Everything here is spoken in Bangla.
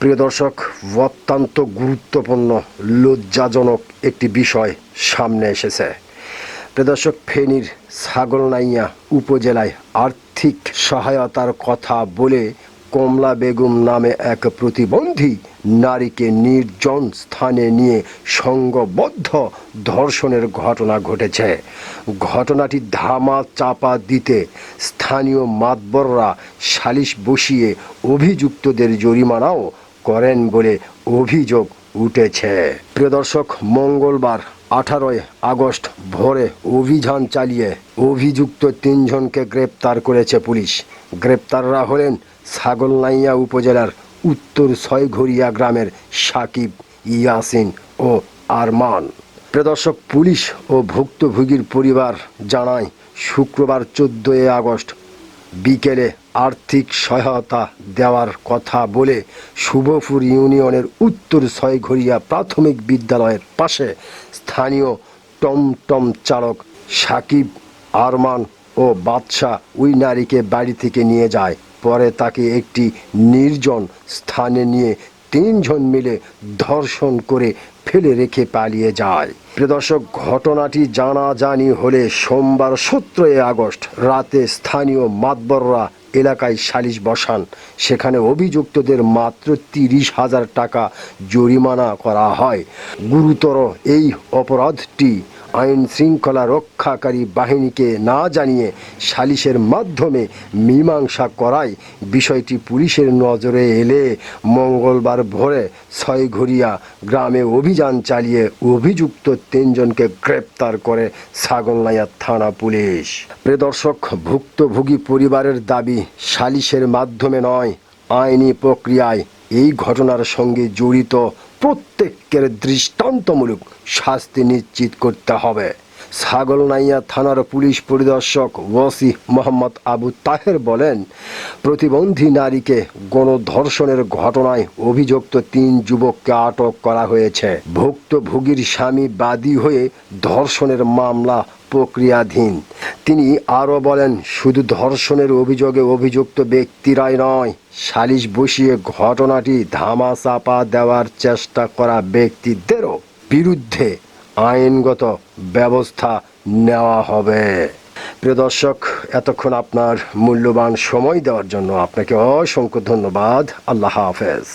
প্রিয় দর্শক, অত্যন্ত গুরুত্বপূর্ণ লজ্জাজনক একটি বিষয় সামনে এসেছে। প্রিয় দর্শক, ফেনীর ছাগলনাইয়া উপজেলায় আর্থিক সহায়তার কথা বলে কমলা বেগম নামে এক প্রতিবন্ধী নারীকে নির্জন স্থানে নিয়ে সংঘবদ্ধ ধর্ষণের ঘটনা ঘটেছে। ঘটনাটি ধামা চাপা দিতে স্থানীয় মাতবররা সালিশ বসিয়ে অভিযুক্তদের জরিমানাও করেন বলে অভিযোগ উঠেছে। প্রিয় দর্শক, মঙ্গলবার 18 আগস্ট ভোরে অভিযান চালিয়ে অভিযুক্ত 3 জনকে গ্রেপ্তার করেছে পুলিশ। গ্রেপ্তাররা হলেন ছাগলনাইয়া উপজেলার উত্তর ছয়ঘরিয়া গ্রামের সাকিব, ইয়াসিন ও আরমান। প্রিয় দর্শক, পুলিশ ও ভুক্তভোগীর পরিবার জানায়, শুক্রবার 14 আগস্ট বিকেলে আর্থিক সহায়তা দেওয়ার কথা বলে শুভপুর ইউনিয়নের উত্তর ছয়ঘরিয়া প্রাথমিক বিদ্যালয়ের পাশে স্থানীয় টমটম চালক সাকিব, আরমান ও বাদশা ওই নারীকে বাড়ি থেকে নিয়ে যায়। পরে তাকে একটি নির্জন স্থানে নিয়ে 3 জন মিলে ধর্ষণ করে ফেলে রেখে পালিয়ে যায়। প্রিয় দর্শক, ঘটনাটি জানাজানি হলে সোমবার 17 আগস্ট রাতে স্থানীয় মাতবররা এলাকায় সালিশ বসান। সেখানে অভিযুক্তদের মাত্র 30,000 টাকা জরিমানা করা হয়। গুরুতর এই অপরাধটি আইন শৃঙ্খলা রক্ষাকারী বাহিনীকে না জানিয়ে সালিশের মাধ্যমে মীমাংসা করায় বিষয়টি পুলিশের নজরে এলে মঙ্গলবার ভোরে ছয়ঘরিয়া গ্রামে অভিযান চালিয়ে অভিযুক্ত 3 জনকে গ্রেপ্তার করে ছাগলনাইয়া থানা পুলিশ। প্রিয় দর্শক, ভুক্তভোগী পরিবারের দাবি, সালিশের মাধ্যমে নয়, আইনি প্রক্রিয়ায় এই ঘটনার সঙ্গে জড়িত প্রত্যেকের দৃষ্টান্তমূলক শাস্তি নিশ্চিত করতে হবে। ছাগলনাইয়া থানার পুলিশ পরিদর্শক ওসি মোহাম্মদ আবু তাহের বলেন, প্রতিবন্ধী নারীকে গণধর্ষণের ঘটনায় অভিযুক্ত 3 যুবককে আটক করা হয়েছে। ভুক্তভোগীর স্বামী বাদী হয়ে ধর্ষণের মামলা প্রক্রিয়াধীন। তিনি আরও বলেন, শুধু ধর্ষণের অভিযোগে অভিযুক্ত ব্যক্তিরাই নয়, সালিশ বসিয়ে ঘটনাটি ধামাচাপা দেওয়ার চেষ্টা করা ব্যক্তিদেরও বিরুদ্ধে আইনগত ব্যবস্থা নেওয়া হবে। প্রিয় দর্শক, এতক্ষণ আপনার মূল্যবান সময় দেওয়ার জন্য আপনাকে অসংখ্য ধন্যবাদ। আল্লাহ হাফেজ।